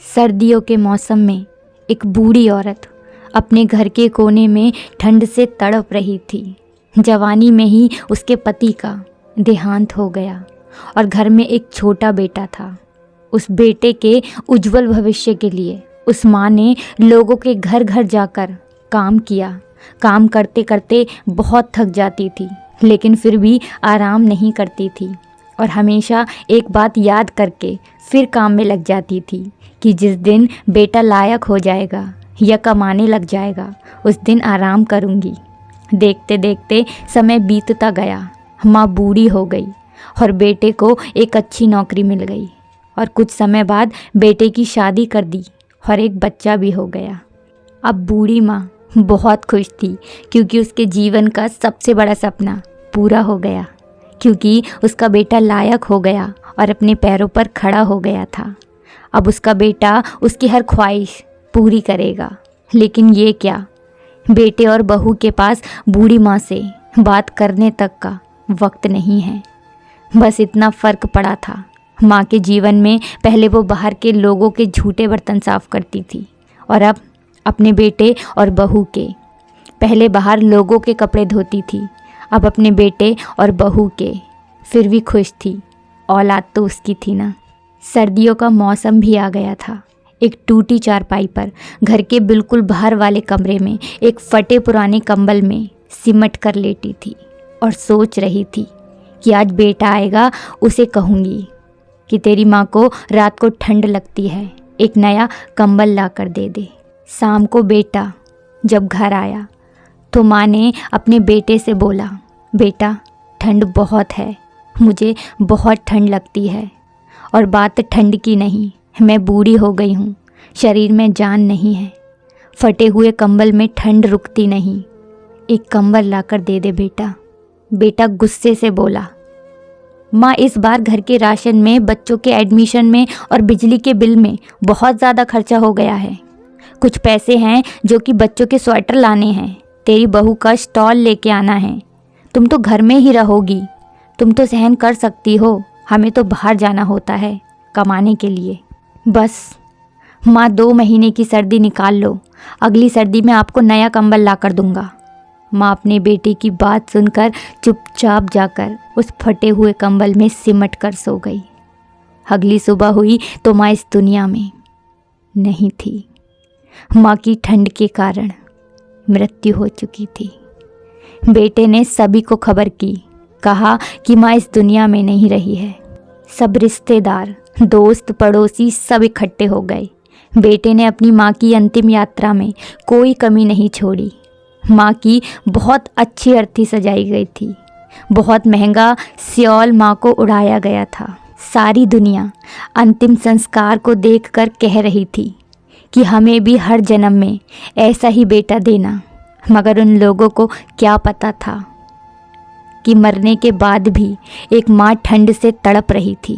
सर्दियों के मौसम में एक बूढ़ी औरत अपने घर के कोने में ठंड से तड़प रही थी। जवानी में ही उसके पति का देहांत हो गया और घर में एक छोटा बेटा था। उस बेटे के उज्जवल भविष्य के लिए उस माँ ने लोगों के घर घर जाकर काम किया। काम करते करते बहुत थक जाती थी, लेकिन फिर भी आराम नहीं करती थी और हमेशा एक बात याद करके फिर काम में लग जाती थी कि जिस दिन बेटा लायक हो जाएगा या कमाने लग जाएगा उस दिन आराम करूँगी। देखते देखते समय बीतता गया। माँ बूढ़ी हो गई और बेटे को एक अच्छी नौकरी मिल गई और कुछ समय बाद बेटे की शादी कर दी और एक बच्चा भी हो गया। अब बूढ़ी माँ बहुत खुश थी क्योंकि उसके जीवन का सबसे बड़ा सपना पूरा हो गया, क्योंकि उसका बेटा लायक हो गया और अपने पैरों पर खड़ा हो गया था। अब उसका बेटा उसकी हर ख्वाहिश पूरी करेगा। लेकिन ये क्या, बेटे और बहू के पास बूढ़ी माँ से बात करने तक का वक्त नहीं है। बस इतना फ़र्क पड़ा था, माँ के जीवन में पहले वो बाहर के लोगों के झूठे बर्तन साफ़ करती थी और अब अपने बेटे और बहू के। पहले बाहर लोगों के कपड़े धोती थी, अब अपने बेटे और बहू के। फिर भी खुश थी, औलाद तो उसकी थी ना। सर्दियों का मौसम भी आ गया था। एक टूटी चारपाई पर घर के बिल्कुल बाहर वाले कमरे में एक फटे पुराने कंबल में सिमट कर लेटी थी और सोच रही थी कि आज बेटा आएगा, उसे कहूँगी कि तेरी माँ को रात को ठंड लगती है, एक नया कंबल ला कर दे दे। शाम को बेटा जब घर आया तो माँ ने अपने बेटे से बोला, बेटा ठंड बहुत है, मुझे बहुत ठंड लगती है। और बात ठंड की नहीं, मैं बूढ़ी हो गई हूँ, शरीर में जान नहीं है, फटे हुए कंबल में ठंड रुकती नहीं, एक कंबल लाकर दे दे बेटा। बेटा गुस्से से बोला, माँ इस बार घर के राशन में, बच्चों के एडमिशन में और बिजली के बिल में बहुत ज़्यादा खर्चा हो गया है। कुछ पैसे हैं जो कि बच्चों के स्वेटर लाने हैं, तेरी बहू का स्टॉल लेके आना है। तुम तो घर में ही रहोगी, तुम तो सहन कर सकती हो, हमें तो बाहर जाना होता है कमाने के लिए। बस माँ 2 महीने की सर्दी निकाल लो, अगली सर्दी में आपको नया कंबल ला कर दूँगा। माँ अपने बेटे की बात सुनकर चुपचाप जाकर उस फटे हुए कंबल में सिमट कर सो गई। अगली सुबह हुई तो माँ इस दुनिया में नहीं थी। माँ की ठंड के कारण मृत्यु हो चुकी थी। बेटे ने सभी को खबर की, कहा कि माँ इस दुनिया में नहीं रही है। सब रिश्तेदार, दोस्त, पड़ोसी सब इकट्ठे हो गए। बेटे ने अपनी माँ की अंतिम यात्रा में कोई कमी नहीं छोड़ी। माँ की बहुत अच्छी अर्थी सजाई गई थी, बहुत महंगा स्योल माँ को उड़ाया गया था। सारी दुनिया अंतिम संस्कार को देखकर कह रही थी कि हमें भी हर जन्म में ऐसा ही बेटा देना। मगर उन लोगों को क्या पता था कि मरने के बाद भी एक माँ ठंड से तड़प रही थी,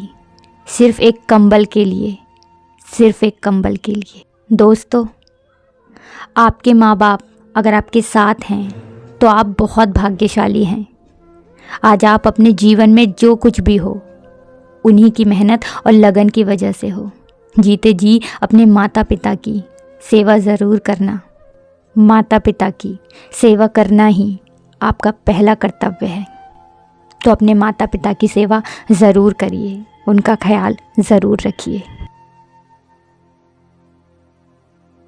सिर्फ एक कंबल के लिए, सिर्फ एक कंबल के लिए। दोस्तों, आपके माँ बाप अगर आपके साथ हैं तो आप बहुत भाग्यशाली हैं। आज आप अपने जीवन में जो कुछ भी हो, उन्हीं की मेहनत और लगन की वजह से हो। जीते जी अपने माता पिता की सेवा ज़रूर करना। माता पिता की सेवा करना ही आपका पहला कर्तव्य है। तो अपने माता पिता की सेवा ज़रूर करिए, उनका ख्याल ज़रूर रखिए।